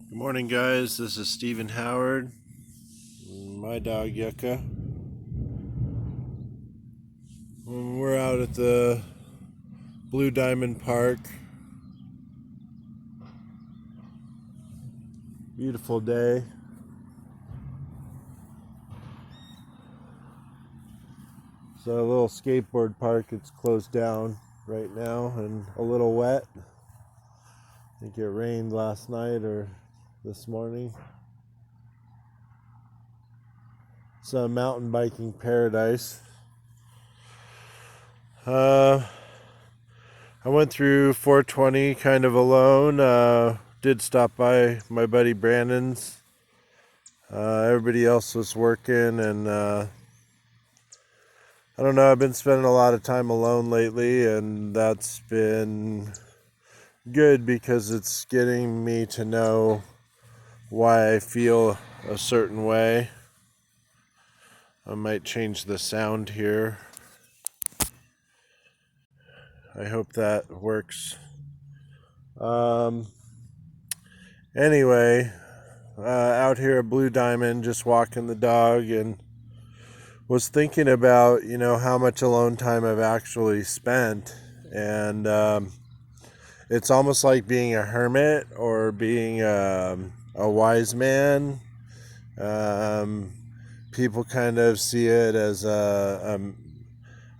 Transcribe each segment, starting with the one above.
Good morning, guys. This is Stephen Howard. My dog Yucca. We're out at the Blue Diamond Park. Beautiful day. It's a little skateboard park. It's closed down right now and a little wet. I think it rained last night or this morning. It's a mountain biking paradise. I went through 420 kind of alone. Did stop by my buddy Brandon's. Everybody else was working, and I don't know. I've been spending a lot of time alone lately, and that's been good because it's getting me to know why I feel a certain way. I might change the sound here. I hope that works. Anyway, out here at Blue Diamond, just walking the dog, and was thinking about, how much alone time I've actually spent. And it's almost like being a hermit or being a wise man. People kind of see it as I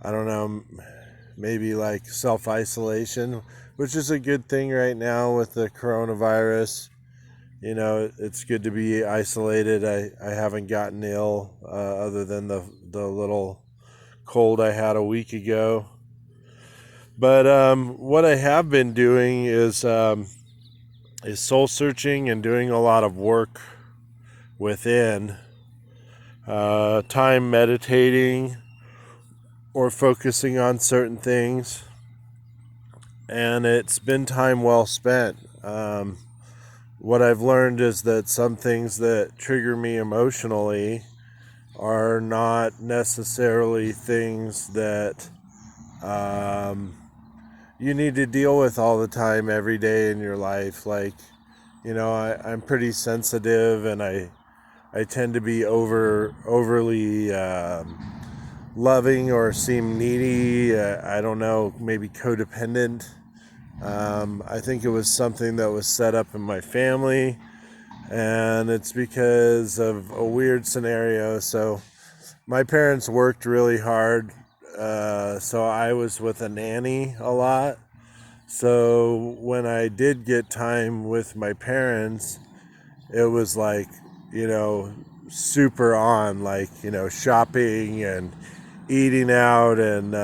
don't know, maybe like self-isolation, which is a good thing right now with the coronavirus. It's good to be isolated. I haven't gotten ill other than the little cold I had a week ago. But what I have been doing is soul searching and doing a lot of work within. Time meditating or focusing on certain things. And it's been time well spent. What I've learned is that some things that trigger me emotionally are not necessarily things that you need to deal with all the time, every day in your life. Like, I'm pretty sensitive, and I tend to be overly loving or seem needy. I don't know, maybe codependent. I think it was something that was set up in my family, and it's because of a weird scenario. So my parents worked really hard, so I was with a nanny a lot. So when I did get time with my parents, it was like, super on, like, shopping and eating out, and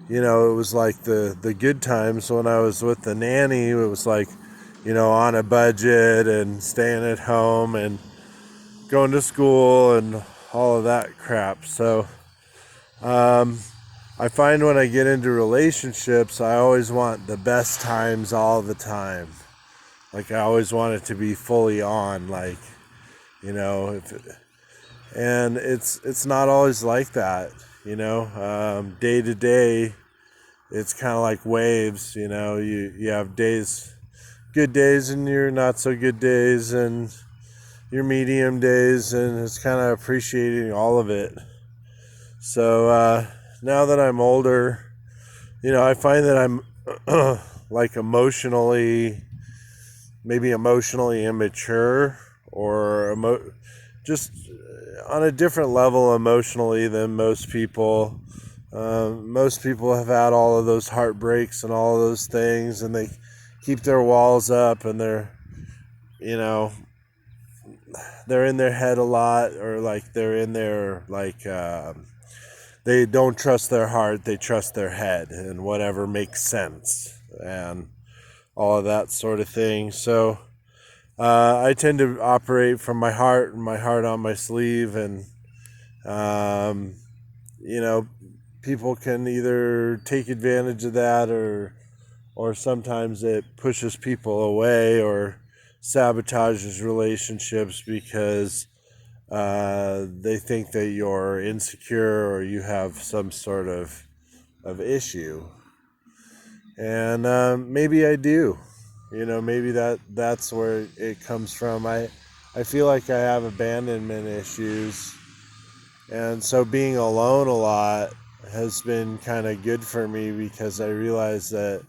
it was like the good times. When I was with the nanny, it was like, on a budget and staying at home and going to school and all of that crap. So I find when I get into relationships, I always want the best times all the time. Like, I always want it to be fully on, like, and it's not always like that. Day to day, it's kind of like waves. You have days, good days, and your not so good days, and your medium days, and it's kind of appreciating all of it. So now that I'm older, I find that I'm like maybe emotionally immature, or just on a different level emotionally than most people. Most people have had all of those heartbreaks and all of those things, and they keep their walls up, and they're in their head a lot, or like they're in their, like, they don't trust their heart, they trust their head and whatever makes sense and all of that sort of thing. So I tend to operate from my heart and my heart on my sleeve, and people can either take advantage of that, or sometimes it pushes people away or sabotages relationships because they think that you're insecure or you have some sort of issue. And maybe I do. maybe that's where it comes from. I feel like I have abandonment issues, and so being alone a lot has been kind of good for me, because I realize that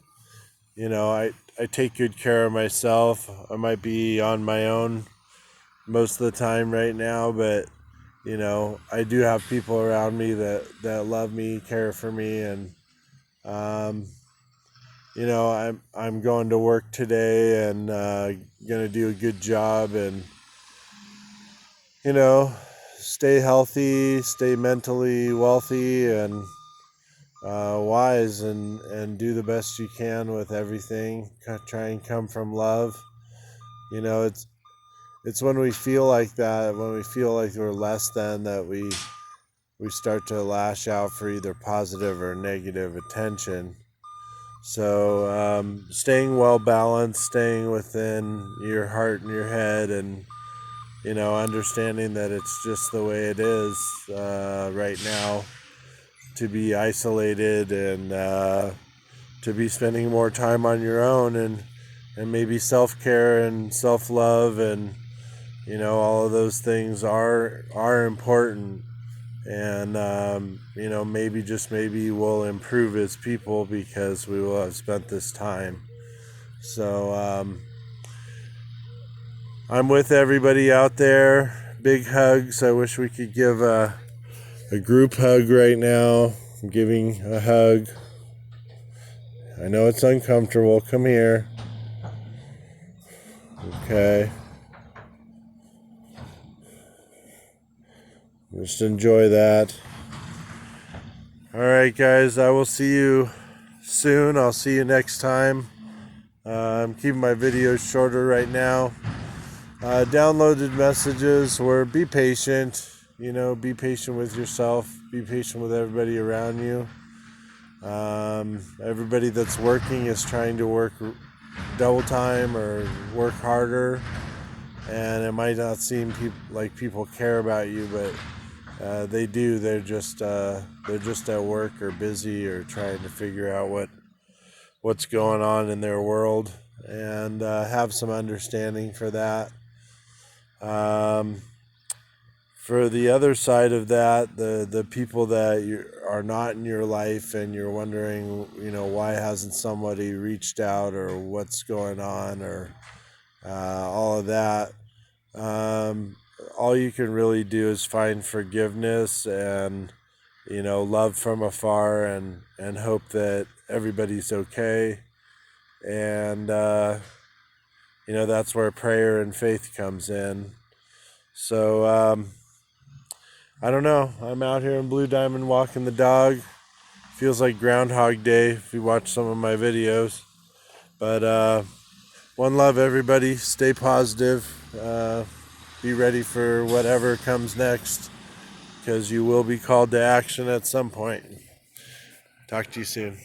I take good care of myself. I might be on my own most of the time right now, but I do have people around me that love me, care for me, and um, I'm going to work today, and gonna do a good job, and you know stay healthy, stay mentally wealthy, and wise, and do the best you can with everything. Try and come from love. It's when we feel like that, when we feel like we're less than, that we start to lash out for either positive or negative attention. So staying well balanced, staying within your heart and your head, and understanding that it's just the way it is right now, to be isolated, and to be spending more time on your own, and maybe self-care and self-love, and all of those things are important. And maybe, just maybe, we'll improve as people because we will have spent this time. So I'm with everybody out there. Big hugs. I wish we could give a group hug right now. I'm giving a hug. I know it's uncomfortable. Come here. Okay. Just enjoy that. All right, guys. I will see you soon. I'll see you next time. I'm keeping my videos shorter right now. Downloaded messages were, be patient. Be patient with yourself. Be patient with everybody around you. Everybody that's working is trying to work double time or work harder, and it might not seem like people care about you, but they do. They're just at work or busy or trying to figure out what's going on in their world, and have some understanding for that. For the other side of that, the people that are not in your life, and you're wondering, why hasn't somebody reached out, or what's going on, or all of that. All you can really do is find forgiveness, and love from afar, and hope that everybody's okay. And that's where prayer and faith comes in. So I don't know. I'm out here in Blue Diamond walking the dog. Feels like Groundhog Day if you watch some of my videos. But one love, everybody. Stay positive. Be ready for whatever comes next, because you will be called to action at some point. Talk to you soon.